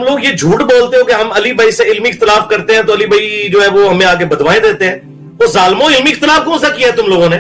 تم لوگ یہ جھوٹ بولتے ہو کہ ہم علی بھائی سے علمی اختلاف کرتے ہیں تو علی بھائی جو ہے وہ ہمیں آگے بدوائیں دیتے ہیں. وہ ظالموں علمی اختلاف کون سا کیا ہے تم لوگوں نے؟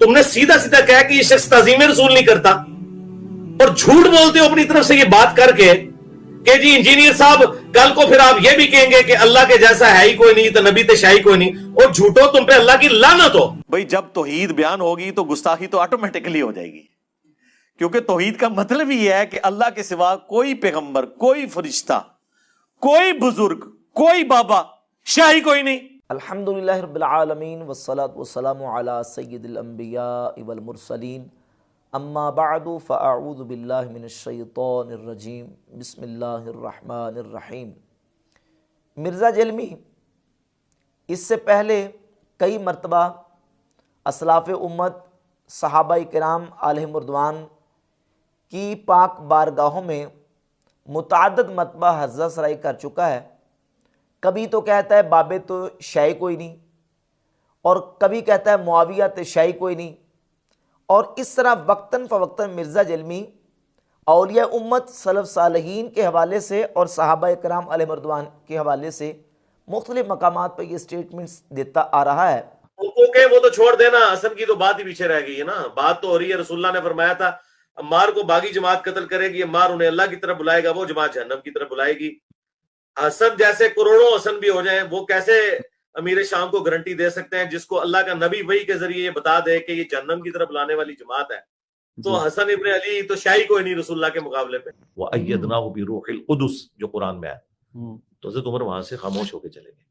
تم نے سیدھا سیدھا کہا کہ یہ شخص تعظیم رسول نہیں کرتا اور جھوٹ بولتے ہو اپنی طرف سے یہ بات کر کے کہ جی انجینئر صاحب کل کو پھر آپ یہ بھی کہیں گے کہ اللہ کے جیسا ہے ہی کوئی نہیں تو نبی تے شاہی کوئی نہیں. اور جھوٹو تم پہ اللہ کی لعنت ہو. بھئی جب توحید بیان ہوگی تو گستاخی تو آٹومیٹکلی ہو جائے گی، کیونکہ توحید کا مطلب ہی ہے کہ اللہ کے سوا کوئی پیغمبر، کوئی فرشتہ، کوئی بزرگ، کوئی بابا، شاہی کوئی نہیں. الحمدللہ رب العالمین والصلاة والسلام علی سید الانبیاء والمرسلین، اما بعد فاعوذ باللہ من الشیطان الرجیم، بسم اللہ الرحمن الرحیم. مرزا جیلمی اس سے پہلے کئی مرتبہ اسلاف امت صحابہ کرام علیہم رضوان کی پاک بارگاہوں میں متعدد مرتبہ حضرہ سرائی کر چکا ہے. کبھی تو کہتا ہے بابے تو شاہی کوئی نہیں، اور کبھی کہتا ہے معاویہ تو شاہی کوئی نہیں. اور اس طرح وقتاً فوقتاً مرزا جیلمی اولیاء امت سلف صالحین کے حوالے سے اور صحابہ کرام علیہ رضوان کے حوالے سے مختلف مقامات پر یہ سٹیٹمنٹس دیتا آ رہا ہے. وہ تو چھوڑ دینا، حسن کی تو بات ہی پیچھے رہ گئی ہے نا. بات تو ہو رہی ہے، رسول اللہ نے فرمایا تھا عمار کو باغی جماعت قتل کرے گی، عمار انہیں اللہ کی طرف بلائے گا، وہ جماعت جہنم کی طرف بلائے گی. حسن جیسے کروڑوں حسن بھی ہو جائیں، وہ کیسے امیر شام کو گارنٹی دے سکتے ہیں جس کو اللہ کا نبی وحی کے ذریعے یہ بتا دے کہ یہ جہنم کی طرف لانے والی جماعت ہے؟ تو حسن ابن علی تو شاہی کوئی نہیں رسول اللہ کے مقابلے پہ. وَأَيَّدْنَاهُ بِرُوحِ الْقُدُسِ جو قرآن میں ہے. تو حضرت عمر وہاں سے خاموش ہو کے چلے گئے.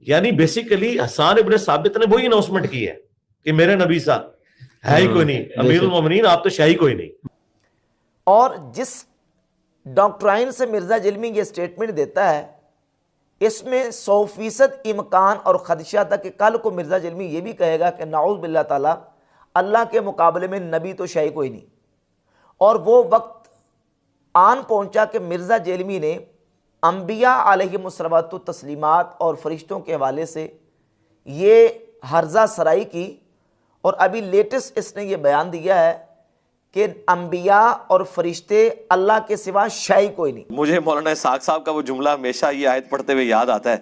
یعنی بیسیکلی حسان ابن ثابت نے وہی اناؤنسمنٹ کی ہے کہ میرے نبی صاحب ہے ہی کوئی نہیں، امیر المومنین آپ تو شاہی کوئی نہیں. اور جس ڈاکٹرائن سے مرزا جیلمی یہ سٹیٹمنٹ دیتا ہے اس میں 100% امکان اور خدشہ تھا کہ کل کو مرزا جیلمی یہ بھی کہے گا کہ نعوذ باللہ تعالیٰ اللہ کے مقابلے میں نبی تو شاہی کوئی نہیں. اور وہ وقت آن پہنچا کہ مرزا جیلمی نے انبیاء علیہم الصلوۃ والتسلیمات اور فرشتوں کے حوالے سے یہ ہرزہ سرائی کی. اور ابھی لیٹسٹ اس نے یہ بیان دیا ہے کہ انبیاء اور فرشتے اللہ کے سوا شاہی کوئی نہیں. مجھے مولانا اسحاق صاحب کا وہ جملہ ہمیشہ یہ آیت پڑھتے ہوئے یاد آتا ہے.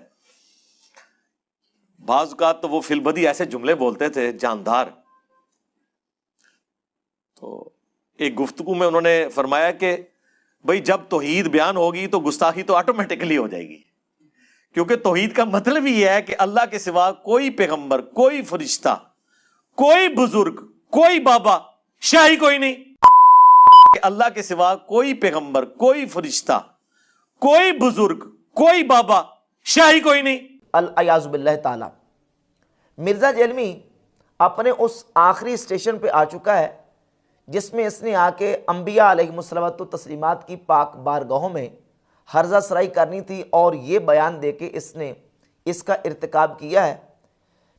بعض اوقات تو وہ فی البدی ایسے جملے بولتے تھے جاندار. تو ایک گفتگو میں انہوں نے فرمایا کہ بھئی جب توحید بیان ہوگی تو گستاخی تو آٹومیٹکلی ہو جائے گی، کیونکہ توحید کا مطلب ہی ہے کہ اللہ کے سوا کوئی پیغمبر، کوئی فرشتہ، کوئی بزرگ، کوئی بابا، شاہی کوئی نہیں. کہ اللہ کے سوا کوئی پیغمبر، کوئی فرشتہ، کوئی بزرگ، کوئی بابا، شاہی کوئی نہیں. العیاذ باللہ تعالی. مرزا جیلمی اپنے اس آخری سٹیشن پہ آ چکا ہے جس میں اس نے آ کے انبیاء علیہم الصلوۃ والتسلیمات کی پاک بارگاہوں میں ہرزہ سرائی کرنی تھی، اور یہ بیان دے کے اس نے اس کا ارتکاب کیا ہے.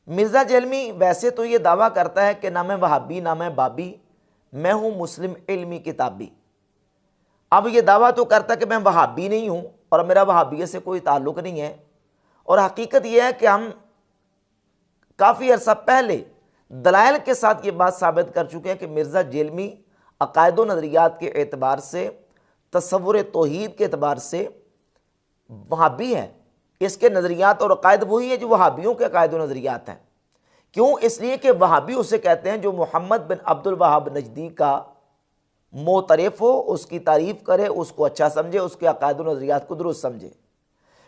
مرزا جیلمی ویسے تو یہ دعویٰ کرتا ہے کہ نہ میں وہابی نہ میں بابی، میں ہوں مسلم علمی کتابی. اب یہ دعویٰ تو کرتا ہے کہ میں وہابی نہیں ہوں اور میرا وہابیت سے کوئی تعلق نہیں ہے. اور حقیقت یہ ہے کہ ہم کافی عرصہ پہلے دلائل کے ساتھ یہ بات ثابت کر چکے ہیں کہ مرزا جیلمی عقائد و نظریات کے اعتبار سے، تصور توحید کے اعتبار سے وہابی ہے. اس کے نظریات اور عقائد وہی ہیں جو وہابیوں کے عقائد و نظریات ہیں. کیوں؟ اس لیے کہ وہابی اسے کہتے ہیں جو محمد بن عبد الوہاب نجدی کا معترف ہو، اس کی تعریف کرے، اس کو اچھا سمجھے، اس کے عقائد و نظریات کو درست سمجھے.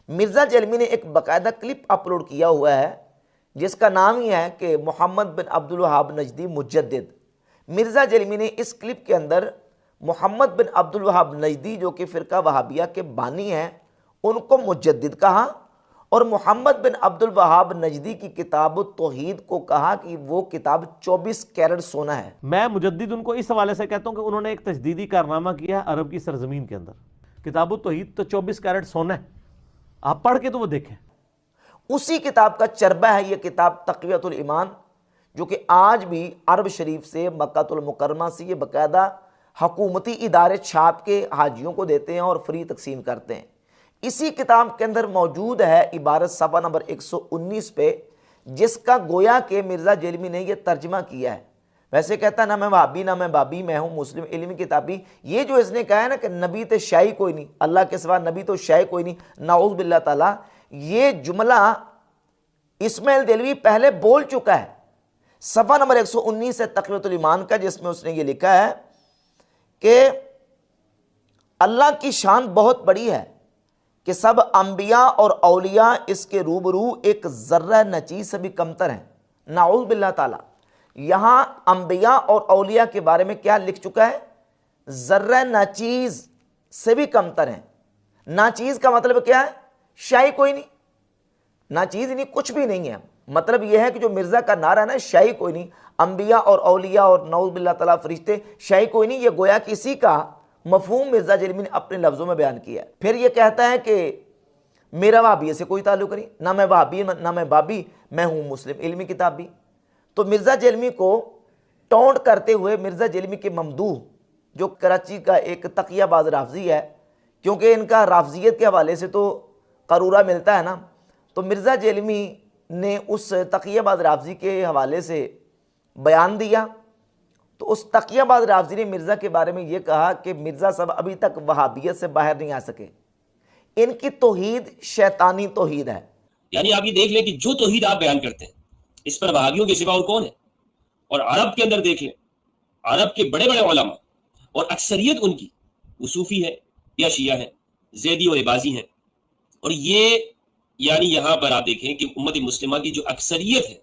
مرزا جیلمی نے ایک باقاعدہ کلپ اپلوڈ کیا ہوا ہے جس کا نام ہی ہے کہ محمد بن عبد الوہاب نجدی مجدد. مرزا جیلمی نے اس کلپ کے اندر محمد بن عبد الوہاب نجدی جو کہ فرقہ وہابیہ کے بانی ہیں ان کو مجدد کہا، اور محمد بن عبد الوہاب نجدی کی کتاب التوحید کو کہا کہ وہ کتاب 24 کیرٹ سونا ہے. میں مجدد ان کو اس حوالے سے کہتا ہوں کہ انہوں نے ایک تجدیدی کارنامہ کیا ہے عرب کی سرزمین کے اندر. کتاب التوحید تو 24 کیرٹ سونا ہے، آپ پڑھ کے تو وہ دیکھیں. اسی کتاب کا چربہ ہے یہ کتاب تقویۃ الایمان، جو کہ آج بھی عرب شریف سے، مکہ المکرمہ سے یہ باقاعدہ حکومتی ادارے چھاپ کے حاجیوں کو دیتے ہیں اور فری تقسیم کرتے ہیں. اسی کتاب کے اندر موجود ہے عبارت صفحہ نمبر 119 پہ، جس کا گویا کہ مرزا جیلمی نے یہ ترجمہ کیا ہے. ویسے کہتا ہے نہ میں وہابی نہ میں بابی، میں ہوں مسلم علمی کتابی. یہ جو اس نے کہا ہے نا کہ نبی تو شاہی کوئی نہیں، اللہ کے سوا نبی تو شاہی کوئی نہیں، نعوذ باللہ تعالیٰ، یہ جملہ اسماعیل دہلوی پہلے بول چکا ہے صفحہ نمبر 119 ہے تقویۃ الایمان کا، جس میں اس نے یہ لکھا ہے کہ اللہ کی شان بہت بڑی ہے کہ سب انبیاء اور اولیاء اس کے روبرو ایک ذرہ نچیز سے بھی کمتر ہیں. نعوذ باللہ تعالیٰ، یہاں انبیاء اور اولیاء کے بارے میں کیا لکھ چکا ہے؟ ذرہ ناچیز سے بھی کمتر ہیں. ناچیز کا مطلب کیا ہے؟ شاہی کوئی نہیں، ناچیز نہیں، کچھ بھی نہیں ہے. مطلب یہ ہے کہ جو مرزا کا نعرہ ہے نا، شاہی کوئی نہیں، انبیاء اور اولیاء اور نعوذ باللہ تعالیٰ فرشتے شاہی کوئی نہیں، یہ گویا کسی کا مفہوم مرزا جرمی نے اپنے لفظوں میں بیان کیا ہے. پھر یہ کہتا ہے کہ میرا وہابی سے کوئی تعلق نہیں، نہ میں وہابی نہ میں بابی، میں ہوں مسلم علمی کتابی. تو مرزا جیلمی کو ٹونٹ کرتے ہوئے مرزا جیلمی کے ممدوح، جو کراچی کا ایک تقیہ باز رافضی ہے، کیونکہ ان کا رافضیت کے حوالے سے تو قرورہ ملتا ہے نا، تو مرزا جیلمی نے اس تقیہ باز رافضی کے حوالے سے بیان دیا. تو اس تقیہ باز رافضی نے مرزا کے بارے میں یہ کہا کہ مرزا صاحب ابھی تک وہابیت سے باہر نہیں آ سکے، ان کی توحید شیطانی توحید ہے. یعنی آپ یہ دیکھ لیں کہ جو توحید آپ بیان کرتے ہیں اس پر وہابیوں کے سوا اور کون ہے؟ اور عرب کے اندر دیکھ لیں، عرب کے بڑے بڑے علماء اور اکثریت ان کی وہ صوفی ہے یا شیعہ ہے، زیدی اور عباضی ہیں. اور یہ یعنی یہاں پر آپ دیکھیں کہ امت مسلمہ کی جو اکثریت ہے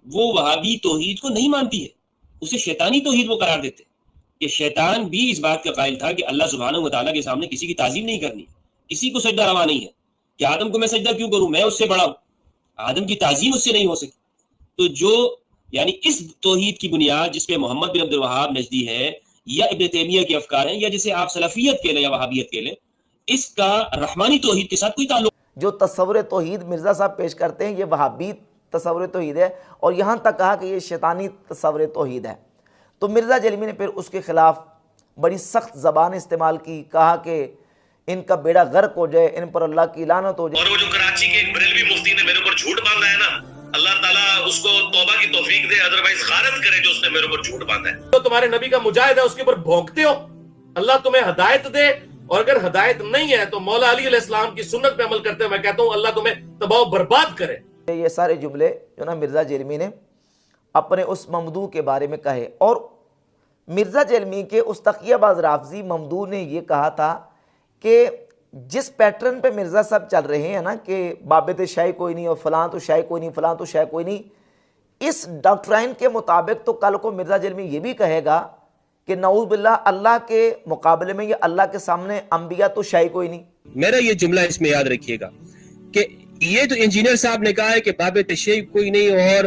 وہ وہابی توحید کو نہیں مانتی ہے، اسے شیطانی توحید وہ قرار دیتے ہیں. کہ شیطان بھی اس بات کا قائل تھا کہ اللہ سبحانہ و تعالیٰ کے سامنے کسی کی تعظیم نہیں کرنی، کسی کو سجدہ روا نہیں ہے. کہ آدم کو میں سجدہ کیوں کروں، میں اس سے بڑا ہوں، آدم کی تعظیم اس سے نہیں ہو سکی. تو جو یعنی اس توحید کی بنیاد جس پہ محمد بن عبد الوہاب نجدی ہے یا ابن تیمیہ کے افکار ہیں، یا جسے آپ سلفیت کے لیں یا وہابیت کے لیں، اس کا رحمانی توحید کے ساتھ کوئی تعلق. جو تصور توحید مرزا صاحب پیش کرتے ہیں یہ وہابی تصور توحید ہے، اور یہاں تک کہا کہ یہ شیطانی تصور توحید ہے. تو مرزا جیلمی نے پھر اس کے خلاف بڑی سخت زبان استعمال کی، کہا کہ ان کا بیڑا غرق ہو جائے، ان پر اللہ کی لعنت ہو جائے. اور وہ جو کراچی کے ایک بریلوی مفتی نے میرے اوپر جھوٹ باندھا ہے نا، اللہ تعالیٰ اس کو توبہ کی توفیق دے، ادروائز غارت کرے جو اس نے میرے اوپر جھوٹ باندھا ہے. تو تمہارے نبی کا مجاہد ہے، اس کے اوپر بھونکتے ہو، اللہ تمہیں ہدایت دے، اور اگر ہدایت نہیں ہے تو مولا علی علیہ السلام کی سنت پہ عمل کرتے ہیں. میں کہتا ہوں اللہ تمہیں تباہ و برباد کرے. یہ سارے جملے جو نا مرزا جیلمی نے اپنے اس ممدوح کے بارے میں کہے. اور مرزا جیلمی کے اس تقیہ باز رافضی ممدوح نے یہ کہا تھا کہ جس پیٹرن پہ مرزا صاحب چل رہے ہیں نا کہ بابت شاہی کوئی نہیں اور فلاں تو شاہی کوئی نہیں، فلاں تو شاہی کوئی نہیں، اس ڈاکٹرائن کے مطابق تو کل کو مرزا جیلمی یہ بھی کہے گا کہ نعوذ باللہ اللہ کے مقابلے میں یا اللہ کے سامنے انبیاء تو شاہی کوئی نہیں. میرا یہ جملہ اس میں یاد رکھیے گا کہ یہ تو انجینئر صاحب نے کہا ہے کہ باب تشیع کوئی نہیں اور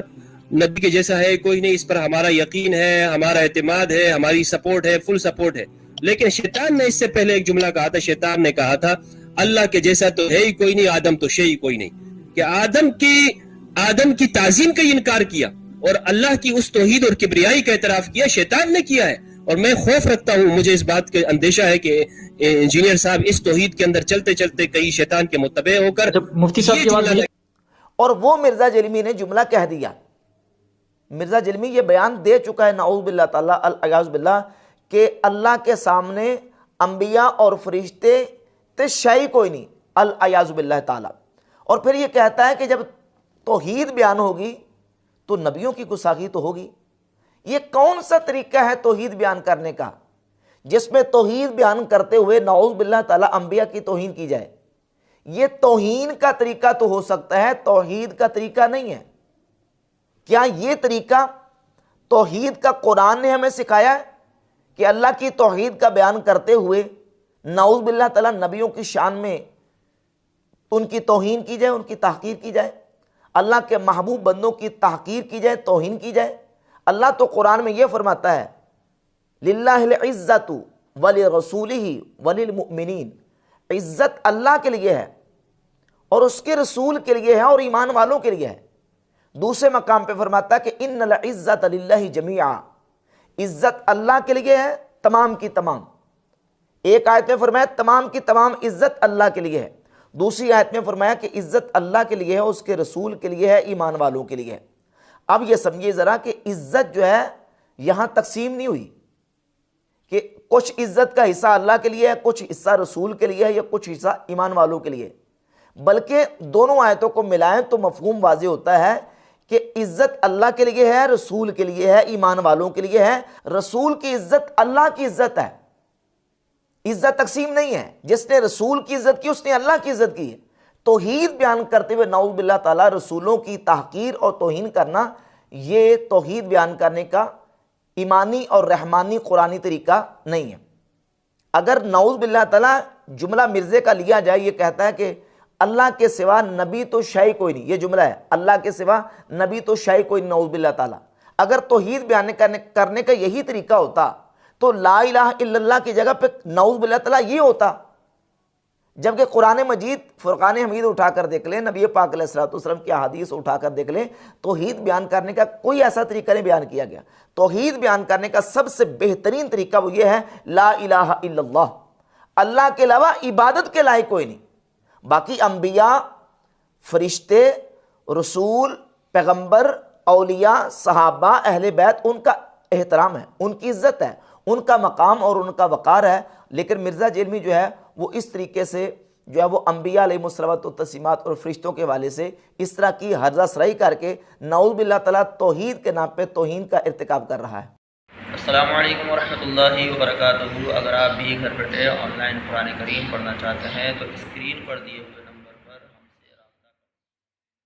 نبی کے جیسا ہے کوئی نہیں، اس پر ہمارا یقین ہے، ہمارا اعتماد ہے، ہماری سپورٹ ہے، فل سپورٹ ہے. لیکن شیطان نے اس سے پہلے ایک جملہ کہا تھا، شیطان نے کہا تھا اللہ کے جیسا تو ہے ہی کوئی نہیں، آدم تو شیء کوئی نہیں. کہ آدم کی تعظیم کا انکار کیا اور اللہ کی اس توحید اور کبریائی کا اعتراف کیا شیطان نے کیا ہے. اور میں خوف رکھتا ہوں، مجھے اس بات کا اندیشہ ہے کہ انجینئر صاحب اس توحید کے اندر چلتے چلتے کئی شیطان کے متبع ہو کر مفتی صاحب کی بات. اور وہ مرزا جیلمی نے جملہ کہہ دیا. مرزا جیلمی یہ بیان دے چکا ہے نعوذ باللہ تعالیٰ الیاذ باللہ کہ اللہ کے سامنے انبیاء اور فرشتے تے شاہی کوئی نہیں، الیاذ باللہ تعالیٰ. اور پھر یہ کہتا ہے کہ جب توحید بیان ہوگی تو نبیوں کی گستاخی تو ہوگی. یہ کون سا طریقہ ہے توحید بیان کرنے کا جس میں توحید بیان کرتے ہوئے نعوذ باللہ تعالیٰ انبیاء کی توہین کی جائے؟ یہ توہین کا طریقہ تو ہو سکتا ہے، توحید کا طریقہ نہیں ہے. کیا یہ طریقہ توحید کا قرآن نے ہمیں سکھایا ہے کہ اللہ کی توحید کا بیان کرتے ہوئے نعوذ باللہ تعالیٰ نبیوں کی شان میں ان کی توہین کی جائے، ان کی تحقیر کی جائے، اللہ کے محبوب بندوں کی تحقیر کی جائے، توہین کی جائے؟ اللہ تو قرآن میں یہ فرماتا ہے للہ العزت ولرسولہ وللمؤمنین، عزت اللہ کے لیے ہے اور اس کے رسول کے لیے ہے اور ایمان والوں کے لیے ہے. دوسرے مقام پہ فرماتا ہے کہ ان العزت للہ جمیعا، عزت اللہ کے لیے ہے تمام کی تمام. ایک آیت میں فرمایا تمام کی تمام عزت اللہ کے لیے ہے، دوسری آیت میں فرمایا کہ عزت اللہ کے لیے ہے، اس کے رسول کے لیے ہے، ایمان والوں کے لیے ہے. اب یہ سمجھیے ذرا کہ عزت جو ہے یہاں تقسیم نہیں ہوئی کہ کچھ عزت کا حصہ اللہ کے لیے ہے، کچھ حصہ رسول کے لیے ہے، یا کچھ حصہ ایمان والوں کے لیے، بلکہ دونوں آیتوں کو ملائیں تو مفہوم واضح ہوتا ہے کہ عزت اللہ کے لیے ہے، رسول کے لیے ہے، ایمان والوں کے لیے ہے۔ رسول کی عزت اللہ کی عزت ہے، عزت تقسیم نہیں ہے۔ جس نے رسول کی عزت کی اس نے اللہ کی عزت کی ہے۔ توحید بیان کرتے ہوئے نعوذ باللہ تعالیٰ رسولوں کی تحقیر اور توہین کرنا، یہ توحید بیان کرنے کا ایمانی اور رحمانی قرآنی طریقہ نہیں ہے۔ اگر نعوذ باللہ تعالیٰ جملہ مرزے کا لیا جائے، یہ کہتا ہے کہ اللہ کے سوا نبی تو شے کوئی نہیں، یہ جملہ ہے، اللہ کے سوا نبی تو شے کوئی نہیں، نعوذ باللہ تعالیٰ۔ اگر توحید بیان کرنے کا یہی طریقہ ہوتا تو لا الہ الا اللہ کی جگہ پہ نعوذ باللہ تعالیٰ یہ ہوتا، جبکہ قرآن مجید فرقان حمید اٹھا کر دیکھ لیں، نبی پاک علیہ الصلوۃ والسلام کی احادیث اٹھا کر دیکھ لیں، توحید بیان کرنے کا کوئی ایسا طریقہ نہیں بیان کیا گیا۔ توحید بیان کرنے کا سب سے بہترین طریقہ وہ یہ ہے لا الہ الا اللہ، اللہ کے علاوہ عبادت کے لائق کوئی نہیں۔ باقی انبیاء، فرشتے، رسول، پیغمبر، اولیاء، صحابہ، اہل بیت، ان کا احترام ہے، ان کی عزت ہے، ان کا مقام اور ان کا وقار ہے۔ لیکن مرزا جیلمی جو ہے وہ اس طریقے سے جو ہے وہ انبیاء علیہ الصلوۃ والتسلیمات اور فرشتوں کے حوالے سے اس طرح کی ہرزہ سرائی کر کے نعوذ باللہ تعالیٰ توحید کے نام پہ توہین کا ارتکاب کر رہا ہے۔ السلام علیکم ورحمۃ اللہ وبرکاتہ۔ اگر آپ بھی گھر بیٹھے آن لائن قرآن کریم پڑھنا چاہتے ہیں تو اسکرین پر دیے ہوئے